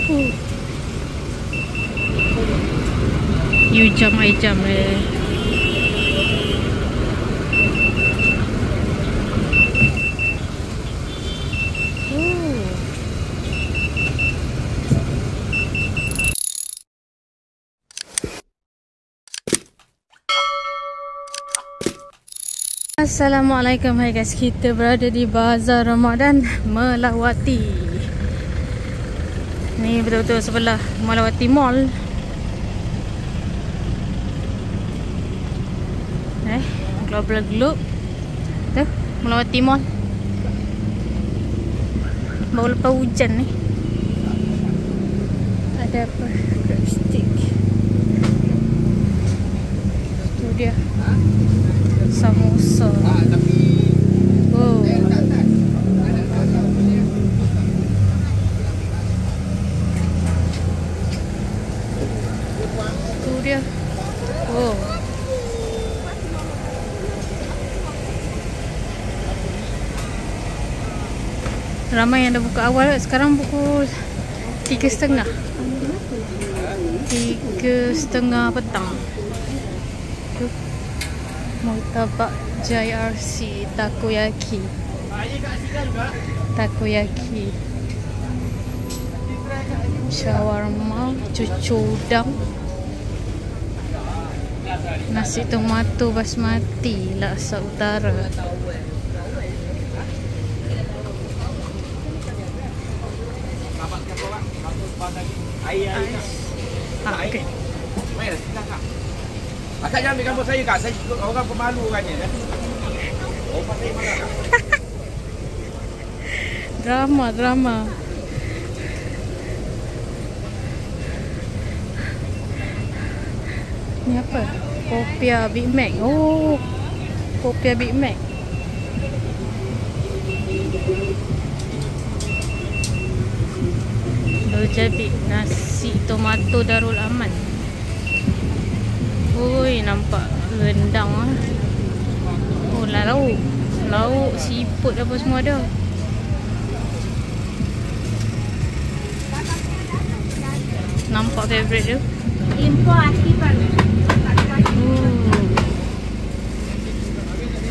You jump, I jump eh. Assalamualaikum, hai guys. Kita berada di Bazar Ramadan Melawati. Ni betul-betul sebelah Melawati Mall. Global Globe. Tu, Melawati Mall. Baru lepas hujan ni. Ada apa? Crab stick. Tu dia. Samosa. Oh. Tu dia. Oh. Ramai yang dah buka awal. Sekarang pukul 3.30. 3.30 petang. Tu Murtabak JRC Takoyaki. Takoyaki. Shawarma, cucu udang. Nasi tomato basmati laksa utara. Okey. Akak jangan ambil gambar saya, Kak. Saya orang pemalu orangnya. Oh, pakai mana, Kak? Drama. Ni apa? Kopia Big Mac. Oh. Kopia Big Mac. Jadi nasi tomato Darul Aman. Oi, nampak rendang ah. Oh, lauk siput apa semua ada. Nampak favorite dia. Lemper hati paru.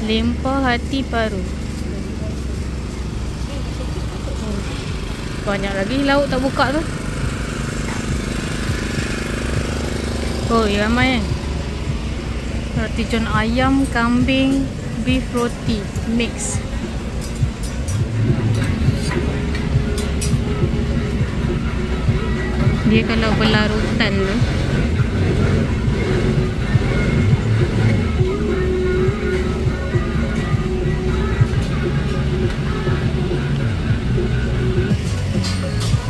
Lemper hati paru. Banyak lagi lauk tak buka tu. Oh, ramai kan. Roti john ayam, kambing, beef roti mix. Dia kalau berlarutan tu.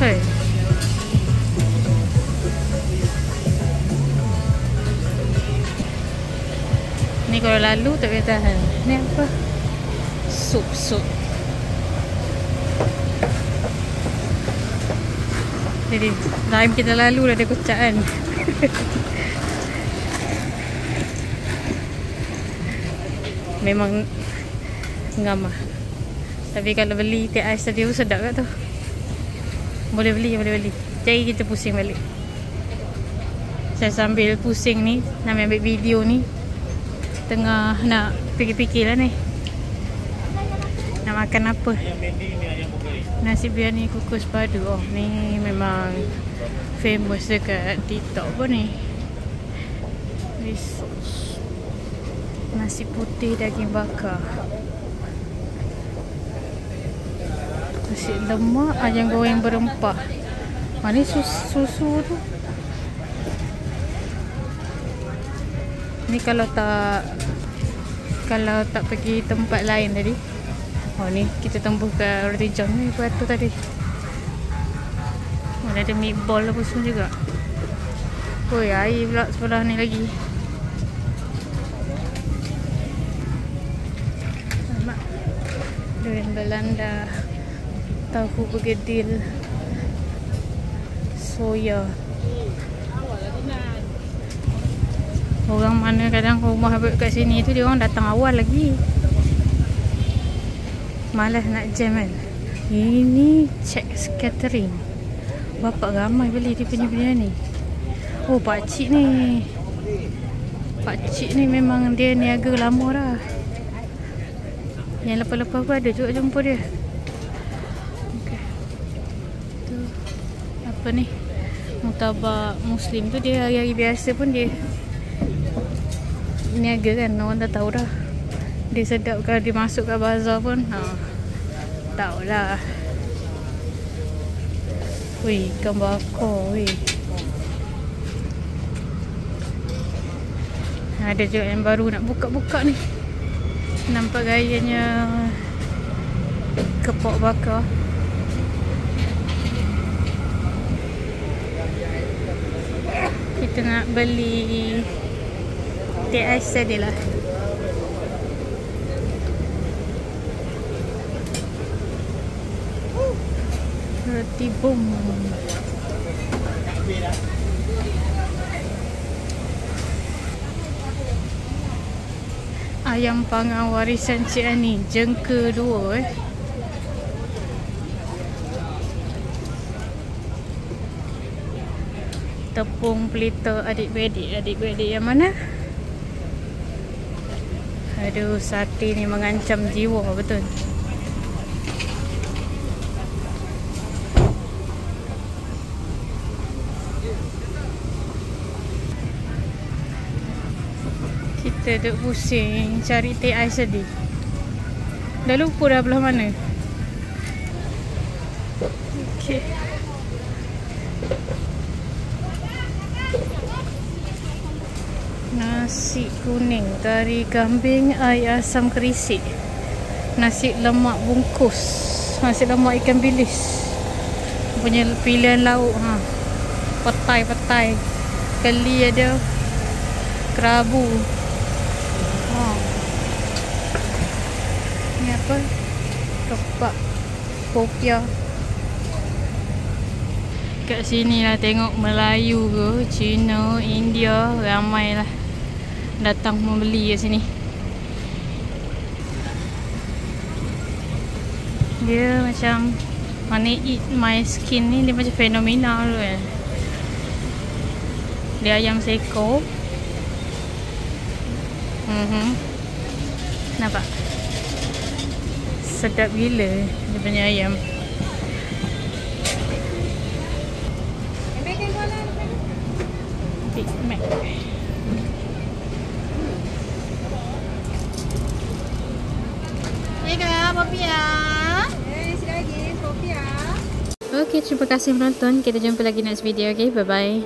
Hey. Ni kalau lalu tak boleh tahan. Ni apa? Sup. Jadi time kita lalu dah ada kocak kan. Memang ngam lah. Tapi kalau beli teh ais tadi tu sedap kat tu. Boleh beli. Jadi kita pusing balik. Saya sambil pusing ni, nak ambil video ni, tengah nak fikir-fikir lah ni. Nak makan apa? Nasi biryani kukus padu. Oh, ni memang famous dekat TikTok pun ni. Sos. Nasi putih daging bakar. Nasi lemak ayam goreng berempah. Ni susu tu. Ni kalau tak pergi tempat lain tadi. Oh, ni kita tembus ke roti john ni batu tadi. Mana ada meatball apa semua juga. Oi, air pula sebelah ni lagi. Mak. Durian Belanda. Tahu bergedil. Soya. Orang mana kadang rumah kat sini tu dia orang datang awal lagi. Malas nak jam kan. Ini check catering. Bapak ramai beli dia punya benda ni. Oh, pakcik ni. Pakcik ni memang dia niaga lama dah. Yang lepas-lepas pun ada juga jumpa dia. Okay. Tu apa ni? Murtabak Muslim tu dia hari-hari biasa pun dia niaga kan. Orang dah tahu dah. Dia sedap kalau dia masuk kat bazar pun. Tahulah. Wih, ikan bakar wih. Ada juga yang baru nak buka-buka ni. Nampak gayanya kepok bakar. Kita nak beli teh ais tadi lah. Roti bom. Ayam panggang warisan Cik Ani, jengka 2 Tepung pelita adik-beradik yang mana? Aduh, sate ni mengancam jiwa betul. Kita duk pusing cari teh ais tadi. Dah lupa dah belah mana. Okey. Nasi kuning, kari kambing, air asam kerisik. Nasi lemak bungkus. Nasi lemak ikan bilis. Punya pilihan lauk petai. Keli ada. Kerabu. Ni apa? Kepak popiah. Kat sini lah tengok Melayu ke, Cina, India, ramai lah datang membeli kat sini. Dia macam Honey Eat My Skin ni, dia macam fenomenal tu kan. Dia ayam seko. Nampak? Sedap gila dia punya ayam. Big Mac. Ya kak, popiah. Sila lagi, kopi ya. Okay, terima kasih menonton. Kita jumpa lagi next video. Okay, bye bye.